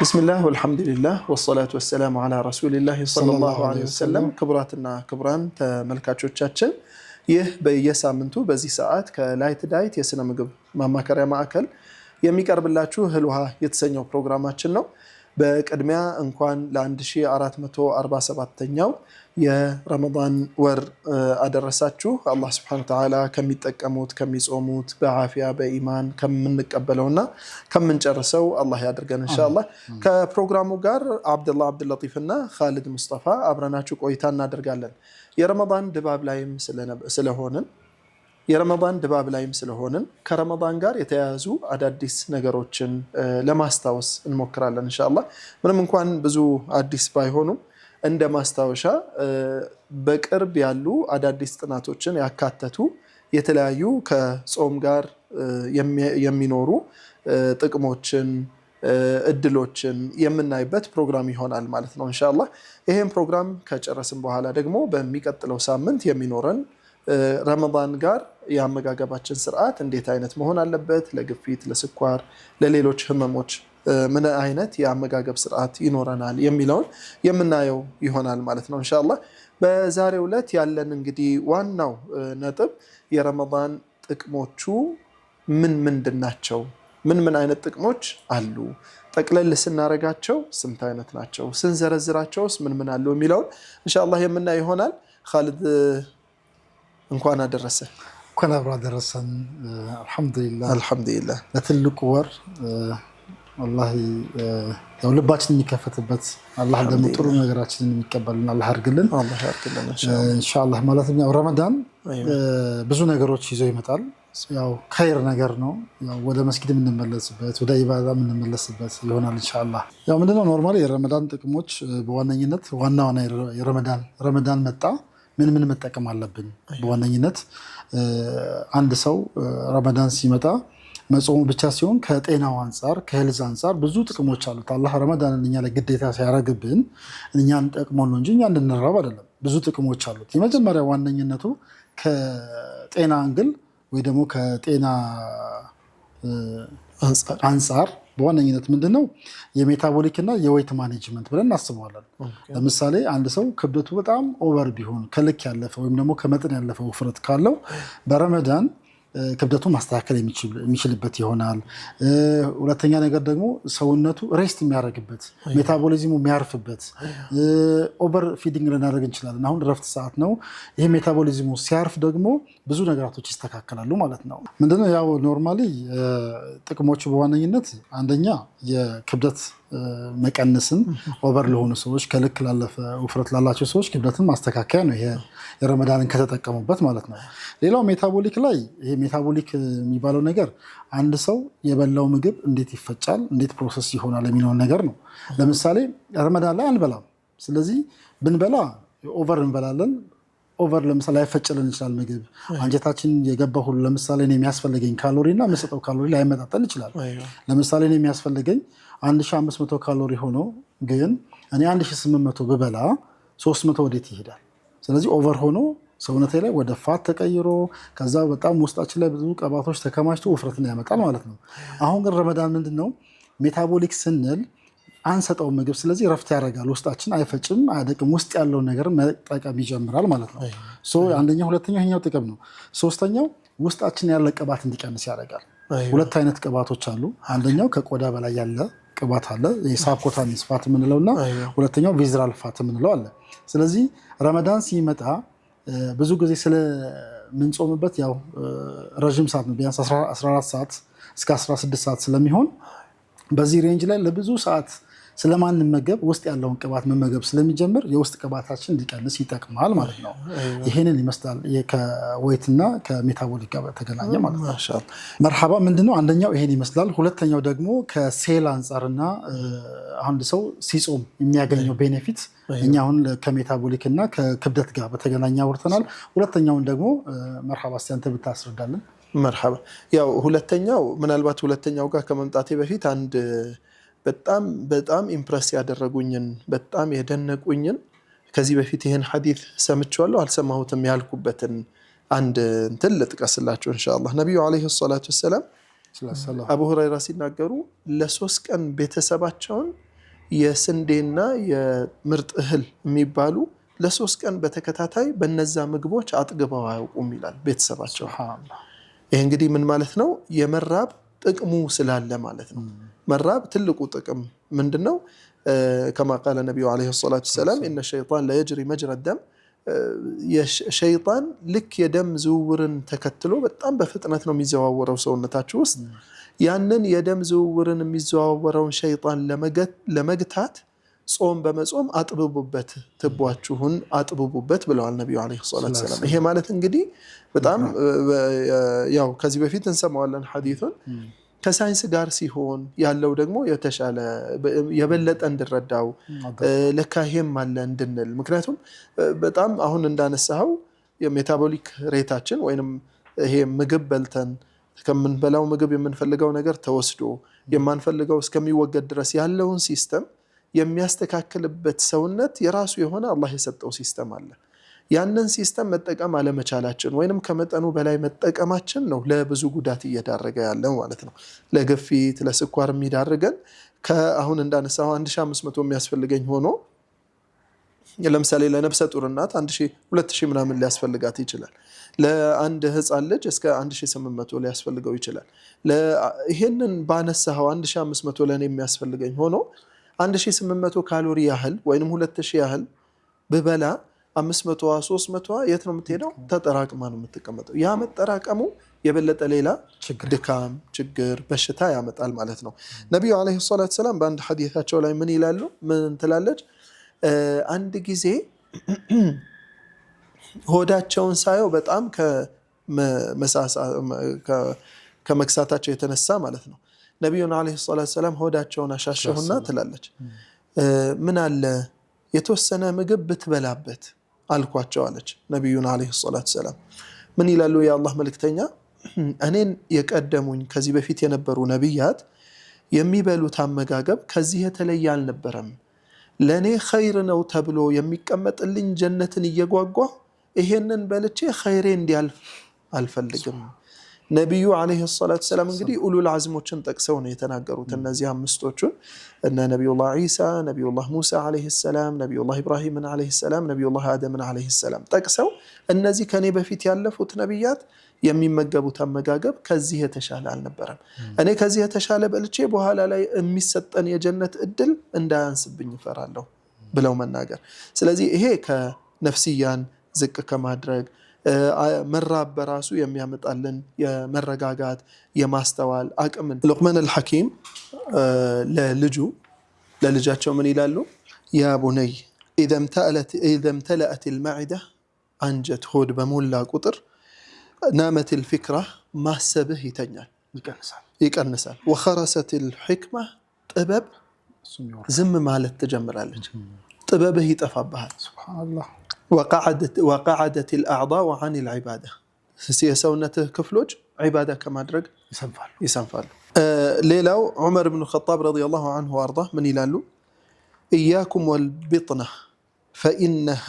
بسم الله والحمد لله والصلاة والسلام على رسول الله صلى الله عليه وسلم كبراتنا كبران تملكاتشوቻችን ይህ በየሳምንቱ በዚህ ሰዓት ከላይት ዳይት የስነ ምግብ ማማከሪያ ማዕከል የሚቀርብላችሁ እህል ውሃ የተሰኘው ፕሮግራማችን ነው። በቅድሚያ እንኳን ለ1447ኛው የረመዳን ወር አደረሳችሁ። አላህ Subhanahu Wa Ta'ala ከሚጠቀሙት ከሚጾሙት በአፊያ በኢማን ከምንቀበለውና ከምንጨርሰው አላህ ያድርገን ኢንሻአላህ። ከፕሮግራሙ ጋር አብዱላህ አብዱልለጢፍና ኻሊድ ሙስጠፋ አብረናችሁ ቆይታ እናደርጋለን። የረመዳን ድባብ ላይም ስለሆንን ከረመዳን ጋር የተያያዙ አዳዲስ ነገሮችን ለማስታወስ እንሞክራለን ኢንሻአላህ። ምንም እንኳን ብዙ አዲስ ባይሆኑም እንደ ማስታወሻ በቅርብ ያሉ አዳዲስ ጥናቶችን ያካተቱ የተለያዩ ከጾም ጋር የሚኖሩ ጥቅሞችን እድሎችን የምናይበት ፕሮግራም ይሆናል ማለት ነው ኢንሻአላህ። ይሄን ፕሮግራም ከጨረስን በኋላ ደግሞ በሚቀጥለው ሳምንት የሚኖረን ረመዳን ጋር የአመጋገባችን ስርዓት እንዴት አይነት መሆን አለበት፣ ለግፊት፣ ለስኳር፣ ለሌሎች ህመሞች ምን አይነት የአመጋገብ ስርዓት ይኖረናል የሚለውን የምናየው ይሆናል ማለት ነው ኢንሻአላህ። በዛሬው ዕለት ያለን እንግዲህ ዋናው ነጥብ የረመዳን ጥቅሞቹ ምንድናቸው፣ ምን አይነት ጥቅሞች አሉ፣ ጠቅለል ስናረጋቸው ስንት አይነት ናቸው፣ ስንዘረዝራቸውስ ምን አሉ የሚለውን ኢንሻአላህ የምናይ ይሆናል። ኻሊድ እንኳን አደረሰ። እንኳን አብሮ አደረሰን። አልহামዱሊላህ ለትልቁ ወር والله ያው ልባችን የሚከፈትበት አላህ ደግሞ ጥሩ ነገራችንን የሚቀበልን አላህ ያርግልን ኢንሻአላህ። ማለት ነው ረመዳን ብዙ ነገሮች ይዞ ይመጣል። ያው ኸይር ነገር ነው። ያው ወደ መስጊድ የምንመለስበት ወደ ኢባዳ የምንመለስበት ይሆናል ኢንሻአላህ። ያው ምንድነው ኖርማሊ የረመዳን ጥቅሞች በዋነኝነት ዋና ረመዳን መጣ ምን መጠቀም አለብን? በዋነኝነት አንድ ሰው ረመዳን ሲመጣ መጾሙ ብቻ ሲሆን ከጤናው አንፃር ከሄልዝ አንፃር ብዙ ጥቅሞች አሉት። አላህ ረመዳንን እኛ ላይ ግዴታ ሲያረግብን እኛን ጠቅሞን ነው እንጂ እኛ እንድንራብ አይደለም። ብዙ ጥቅሞች አሉት። የመጀመሪያ ዋነኝነቱ ከጤና አንግል ወይ ደግሞ ከጤና አንፃር በዋነኝነት ምንድነው የሜታቦሊክ እና የዌይት ማኔጅመንት ብለን እናስበዋለን። ለምሳሌ አንድ ሰው ክብደቱ በጣም ኦቨር ቢሆን ከልክ ያለፈ ወይም ደግሞ ከመጠን ያለፈ ውፍረት ካለው በረመዳን ክብደቱ ማስተካከል የሚችልበት ይሆናል። ሁለተኛ ነገር ደግሞ ሰውነቱ ሬስት የሚያደርግበት ሜታቦሊዝሙ የሚያርፍበት ኦቨር ፊዲንግ ልናደርግ እንችላለን። አሁን ረፍት ሰዓት ነው። ይሄ ሜታቦሊዝሙ ሲያርፍ ደግሞ ብዙ ነገራቶች ይስተካከላሉ ማለት ነው። ምንድነው ያው ኖርማሊ ጥቅሞቹ በዋነኝነት አንደኛ የክብደት መቀነስን ኦቨር ለሆኑ ሰዎች ከልክ ላለፈ ውፍረት ላላቸው ሰዎች ክብደትን ማስተካከያ ነው ይሄ የረመዳንን ከተጠቀሙበት ማለት ነው። ሌላው ሜታቦሊክ ላይ ይሄ ሜታቦሊክ የሚባለው ነገር አንድ ሰው የበላው ምግብ እንዴት ይፈጫል፣ እንዴት ፕሮሰስ ይሆናል የሚለው ነገር ነው። ለምሳሌ ረመዳን ላይ አንበላም። ስለዚህ ብንበላ ኦቨር እንበላለን። ኦቨር ለምሳሌ አይፈጭልን ይችላል ምግብ አንጀታችን የገባ ሁሉ ለምሳሌ እኔ የሚያስፈልገኝ ካሎሪና የምሰጠው ካሎሪ ላይመጣጠን ይችላል። ለምሳሌ እኔ የሚያስፈልገኝ 1500 ካሎሪ ሆኖ ግን እኔ 1800 ብበላ 300 ወዴት ይሄዳል? ስለዚህ ኦቨር ሆኖ ሰውነቴ ላይ ወደ ፋት ተቀይሮ ከዛ በጣም ውስጣችን ላይ ብዙ ቀባቶች ተከማችቶ ውፍረትን ያመጣል ማለት ነው። አሁን ግን ረመዳን ምንድነው ሜታቦሊክ ስንል አንሰጠው ምግብ፣ ስለዚህ ረፍት ያደርጋል። ውስጣችን አይፈጭም አያደቅም። ውስጥ ያለውን ነገር መጠቀም ይጀምራል ማለት ነው። አንደኛው ሁለተኛው ይሄኛው ጥቅም ነው። ሶስተኛው ውስጣችን ያለ ቅባት እንዲቀንስ ያደርጋል። ሁለት አይነት ቅባቶች አሉ። አንደኛው ከቆዳ በላይ ያለ ቅባት አለ፣ የሳብኮታኒስ ፋት የምንለውና ሁለተኛው ቪዝራል ፋት የምንለው አለ። ስለዚህ ረመዳን ሲመጣ ብዙ ጊዜ ስለምንጾምበት ያው ረጅም ሰዓት ነው፣ ቢያንስ 14 ሰዓት እስከ 16 ሰዓት ስለሚሆን በዚህ ሬንጅ ላይ ለብዙ ሰዓት ስለማንመገብ ውስጥ ያለውን ቅባት መመገብ ስለሚጀምር የውስጥ ቅባታችን እንዲቀንስ ይጠቅማል ማለት ነው። ይሄንን ይመስላል ከዌይትና ከሜታቦሊክ ጋር ተገናኘ ማለት ነው። መርሐባ ምንድነው አንደኛው ይሄን ይመስላል። ሁለተኛው ደግሞ ከሴል አንፃርና አንድ ሰው ሲጾም የሚያገኘው ቤኔፊት እኛ አሁን ከሜታቦሊክ እና ከክብደት ጋር በተገናኘ አውርተናል። ሁለተኛውን ደግሞ መርሐባ እስቲ አንተ ብታስረዳለን። መርሐባ ያው ምናልባት ሁለተኛው ጋር ከመምጣቴ በፊት አንድ በጣም ኢምፕረስ ያደረጉኝን በጣም የደነቁኝን ከዚህ በፊት ይሄን ሐዲስ ሰምቻለሁ አልሰማሁትም ያልኩበትን አንድ እንትን ልጥቀስላችሁ ኢንሻአላህ። ነብዩ አለይሂ ሰላቱ ወሰለም አቡ ሁረይራ ሲናገሩ ለ3 ቀን ቤተሰባቸውን የስንዴና የምርጥ እህል የሚባሉ ለ3 ቀን በተከታታይ በነዛ ምግቦች አጥግበው አያውቁም ይላል ቤተሰባቸው። ይሄ እንግዲህ ምን ማለት ነው? የመራብ ጥቅሙ ስላለ ማለት ነው። መራብ ትልቁ ጥቅም ምንድነው? ከማ ቃለ ነቢዩ ዓለይሂ ሰላቱ ወሰላም ኢነ ሸይጣን ለየጅሪ መጅረ ደም፣ ሸይጣን ልክ የደም ዝውውርን ተከትሎ በጣም በፍጥነት ነው የሚዘዋወረው ሰውነታችሁ ውስጥ። ያንን የደም ዝውውርን የሚዘዋወረውን ሸይጣን ለመግታት ጾም በመጾም አጥብቡበት፣ ትቧችሁን አጥብቡበት ብለዋል ነቢዩ ዓለይሂ ሰላቱ ወሰላም። ይሄ ማለት እንግዲህ በጣም ያው ከዚህ በፊት እንሰማዋለን ሐዲሱን ከሳይንስ ጋር ሲሆን ያለው ደግሞ የተሻለ የበለጠ እንድረዳው ለካ ይሄም አለ እንድንል። ምክንያቱም በጣም አሁን እንዳነሳው የሜታቦሊክ ሬታችን ወይንም ይሄ ምግብ በልተን ከምንበላው ምግብ የምንፈልገው ነገር ተወስዶ የማንፈልገው እስከሚወገድ ድረስ ያለውን ሲስተም የሚያስተካክልበት ሰውነት የራሱ የሆነ አላህ የሰጠው ሲስተም አለ። ያንን ሲስተም መጠቀም አለመቻላችን ወይንም ከመጠኑ በላይ መጠቀማችን ነው ለብዙ ጉዳት እየዳረገ ያለው ማለት ነው። ለግፊት፣ ለስኳር የሚዳርገን ከአሁን እንዳነሳው 1500 የሚያስፈልገኝ ሆኖ ለምሳሌ ለነፍሰ ጡር እናት 2000 ምናምን ሊያስፈልጋት ይችላል። ለአንድ ህፃን ልጅ እስከ 1800 ሊያስፈልገው ይችላል። ይሄንን ባነሳው 1500 ለኔ የሚያስፈልገኝ ሆኖ 1800 ካሎሪ ያህል ወይንም 2000 ያህል ብበላ 500 300 የት ነው የምትሄደው? ተጠራቅማ ነው የምትቀመጠው። ያ መጠራቀሙ የበለጠ ሌላ ድካም፣ ችግር፣ በሽታ ያመጣል ማለት ነው። ነቢዩ ዓለይሂ ሰላቱ ወሰላም በአንድ ሐዲታቸው ላይ ምን ይላሉ? ምን ትላለች? አንድ ጊዜ ሆዳቸውን ሳየው በጣም ከመክሳታቸው የተነሳ ማለት ነው ነቢዩን ዓለይሂ ሰላቱ ወሰላም ሆዳቸውን አሻሸሁና ትላለች ምን አለ የተወሰነ ምግብ ብትበላበት አልኳቸው አለች ነቢዩን ዓለይሂ ሰላቱ ወሰላም። ምን ይላሉ የአላህ መልእክተኛ? እኔን የቀደሙኝ ከዚህ በፊት የነበሩ ነቢያት የሚበሉት አመጋገብ ከዚህ የተለየ አልነበረም። ለእኔ ኸይር ነው ተብሎ የሚቀመጥልኝ ጀነትን እየጓጓሁ ይሄንን በልቼ ኸይሬ እንዲያልፍ አልፈልግም። ነቢዩ ዓለይሂ ሰላቱ ወሰላም እንግዲህ ኡሉል አዝሞችን ጠቅሰው ነው የተናገሩት። እነዚህ አምስቶቹን እነ ነቢዩላህ ዒሳ፣ ነቢዩላህ ሙሳ ዓለይሂ ሰላም፣ ነቢዩላህ ኢብራሂምን ዓለይሂ ሰላም፣ ነቢዩላህ አደምን ዓለይሂ ሰላም ጠቅሰው እነዚህ ከኔ በፊት ያለፉት ነቢያት የሚመገቡት አመጋገብ ከዚህ የተሻለ አልነበረም። እኔ ከዚህ የተሻለ በልቼ በኋላ ላይ የሚሰጠን የጀነት እድል እንዳያንስብኝ እፈራለሁ ብለው መናገር። ስለዚህ ይሄ ከነፍስያን ዝቅ ከማድረግ መራብ በራሱ የሚያመጣልን የመረጋጋት የማስተዋል አቅምን። ሉቅማን አልሐኪም ለልጃቸው ምን ይላሉ? ያ ቡነይ ኢዘ እምተለአት ልማዕዳ፣ አንጀት ሆድ በሞላ ቁጥር ናመት ልፊክራ፣ ማሰብህ ይተኛል ይቀንሳል። ወኸረሰት ልሕክማ፣ ጥበብ ዝም ማለት ትጀምራለች። ጥበብህ ይጠፋብሃል። ወቀዓደት ልአዕዳኡ ዐን ልዒባዳ፣ የሰውነትህ ክፍሎች ዒባዳ ከማድረግ ይሰንፋሉ። ሌላው ዑመር ብን ኸጣብ ረዲየላሁ ዐንሁ ወአርዳ ምን ይላሉ? ኢያኩም ወልቢጥና ፈኢነሃ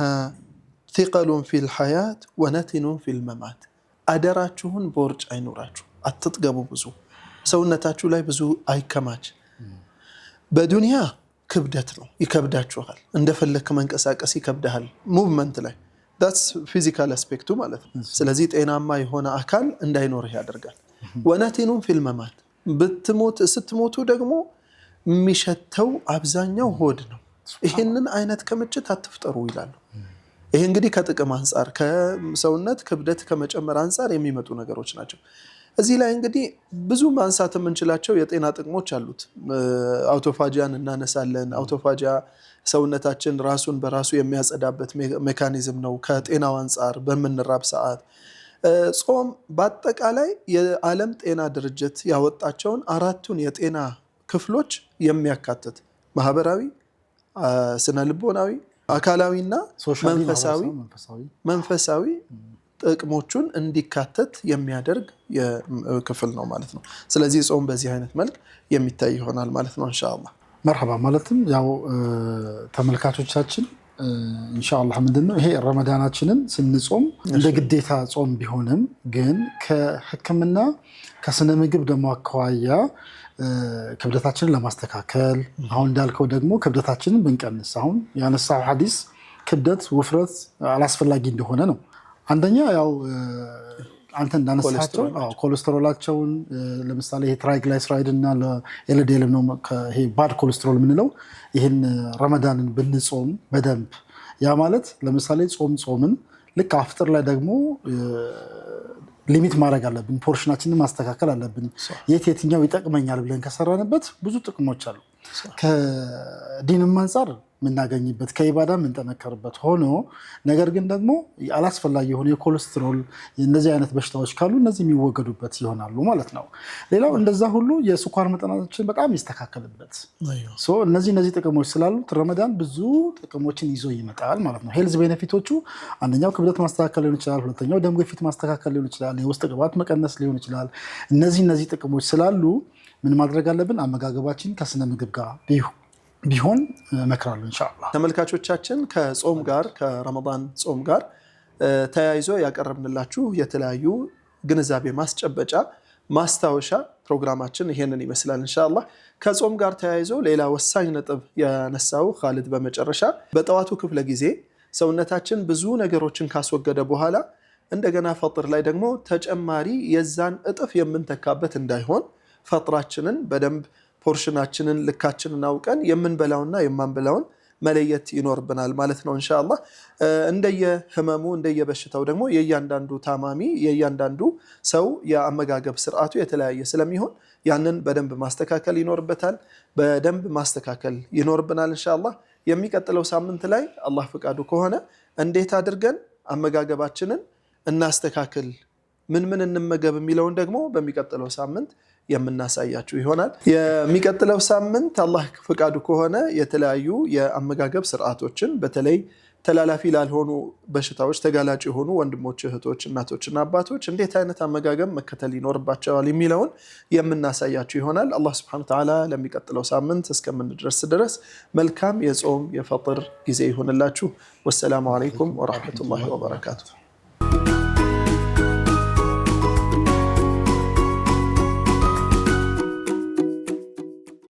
ቲቀሉን ፊል ሐያት ወነትኑን ፊል መማት። አደራችሁን ቦርጭ አይኖራችሁ፣ አትጥገቡ፣ ብዙ ሰውነታችሁ ላይ ብዙ አይከማች። በዱንያ ክብደት ነው፣ ይከብዳችኋል። እንደፈለክ መንቀሳቀስ ይከብዳል። ሙቭመንት ላይ ዳትስ ፊዚካል አስፔክቱ ማለት ነው። ስለዚህ ጤናማ የሆነ አካል እንዳይኖርህ ያደርጋል። ወነቲኑም ፊል መማት፣ ስትሞቱ ደግሞ የሚሸተው አብዛኛው ሆድ ነው። ይህንን አይነት ክምችት አትፍጠሩ ይላሉ። ይሄ እንግዲህ ከጥቅም አንጻር ከሰውነት ክብደት ከመጨመር አንጻር የሚመጡ ነገሮች ናቸው። እዚህ ላይ እንግዲህ ብዙ ማንሳት የምንችላቸው የጤና ጥቅሞች አሉት። አውቶፋጂያን እናነሳለን። አውቶፋጂያ ሰውነታችን ራሱን በራሱ የሚያጸዳበት ሜካኒዝም ነው። ከጤናው አንጻር በምንራብ ሰዓት ጾም በአጠቃላይ የዓለም ጤና ድርጅት ያወጣቸውን 4ቱን የጤና ክፍሎች የሚያካትት ማህበራዊ፣ ስነ ልቦናዊ፣ አካላዊና መንፈሳዊ ጥቅሞቹን እንዲካተት የሚያደርግ ክፍል ነው ማለት ነው። ስለዚህ ጾም በዚህ አይነት መልክ የሚታይ ይሆናል ማለት ነው ኢንሻአላህ። መርሐባ። ማለትም ያው ተመልካቾቻችን ኢንሻአላህ ምንድነው ይሄ ረመዳናችንን ስንጾም እንደ ግዴታ ጾም ቢሆንም ግን ከህክምና ከስነ ምግብ ደግሞ አኳያ ክብደታችንን ለማስተካከል አሁን እንዳልከው ደግሞ ክብደታችንን ብንቀንስ አሁን ያነሳው ሐዲስ ክብደት ውፍረት አላስፈላጊ እንደሆነ ነው። አንደኛ ያው አንተ እንዳነሳቸው ኮሌስትሮላቸውን ለምሳሌ ይሄ ትራይግላይሰራይድ እና ኤልዲኤል ነው ይሄ ባድ ኮሌስትሮል የምንለው ይሄን ረመዳንን ብንጾም በደንብ ያ ማለት ለምሳሌ ጾምን ልክ አፍጥር ላይ ደግሞ ሊሚት ማድረግ አለብን፣ ፖርሽናችንን ማስተካከል አለብን። የትኛው ይጠቅመኛል ብለን ከሰራንበት ብዙ ጥቅሞች አሉ። ከዲንም አንፃር የምናገኝበት ከኢባዳ የምንጠነከርበት ሆኖ ነገር ግን ደግሞ አላስፈላጊ የሆነ የኮሌስትሮል እነዚህ አይነት በሽታዎች ካሉ እነዚህ የሚወገዱበት ይሆናሉ ማለት ነው። ሌላው እንደዛ ሁሉ የስኳር መጠናችን በጣም ይስተካከልበት። እነዚህ ጥቅሞች ስላሉት ረመዳን ብዙ ጥቅሞችን ይዞ ይመጣል ማለት ነው። ሄልዝ ቤኔፊቶቹ አንደኛው ክብደት ማስተካከል ሊሆን ይችላል፣ ሁለተኛው ደም ግፊት ማስተካከል ሊሆን ይችላል፣ የውስጥ ቅባት መቀነስ ሊሆን ይችላል። እነዚህ ጥቅሞች ስላሉ ምን ማድረግ አለብን? አመጋገባችን ከስነ ምግብ ጋር ቢሆን እመክራለሁ ኢንሻአላህ። ተመልካቾቻችን ከጾም ጋር ከረመዳን ጾም ጋር ተያይዞ ያቀረብንላችሁ የተለያዩ ግንዛቤ ማስጨበጫ ማስታወሻ ፕሮግራማችን ይሄንን ይመስላል ኢንሻአላህ። ከጾም ጋር ተያይዞ ሌላ ወሳኝ ነጥብ ያነሳው ኻሊድ በመጨረሻ በጠዋቱ ክፍለ ጊዜ ሰውነታችን ብዙ ነገሮችን ካስወገደ በኋላ እንደገና ፈጥር ላይ ደግሞ ተጨማሪ የዛን እጥፍ የምንተካበት እንዳይሆን ፈጥራችንን በደንብ ፖርሽናችንን ልካችንን አውቀን የምንበላውና የማንበላውን መለየት ይኖርብናል ማለት ነው ኢንሻአላህ። እንደየህመሙ እንደየበሽታው ደግሞ የእያንዳንዱ ታማሚ የእያንዳንዱ ሰው የአመጋገብ ስርዓቱ የተለያየ ስለሚሆን ያንን በደንብ ማስተካከል ይኖርበታል፣ በደንብ ማስተካከል ይኖርብናል ኢንሻአላህ። የሚቀጥለው ሳምንት ላይ አላህ ፍቃዱ ከሆነ እንዴት አድርገን አመጋገባችንን እናስተካክል ምን እንመገብ የሚለውን ደግሞ በሚቀጥለው ሳምንት የምናሳያችሁ ይሆናል። የሚቀጥለው ሳምንት አላህ ፍቃዱ ከሆነ የተለያዩ የአመጋገብ ስርዓቶችን በተለይ ተላላፊ ላልሆኑ በሽታዎች ተጋላጭ የሆኑ ወንድሞች፣ እህቶች፣ እናቶችና አባቶች እንዴት አይነት አመጋገብ መከተል ይኖርባቸዋል የሚለውን የምናሳያችሁ ይሆናል። አላህ ሱብሓነሁ ወተዓላ ለሚቀጥለው ሳምንት እስከምንደርስ ድረስ መልካም የጾም የፈጥር ጊዜ ይሆንላችሁ። ወሰላሙ አለይኩም ወራህመቱላሂ ወበረካቱሁ።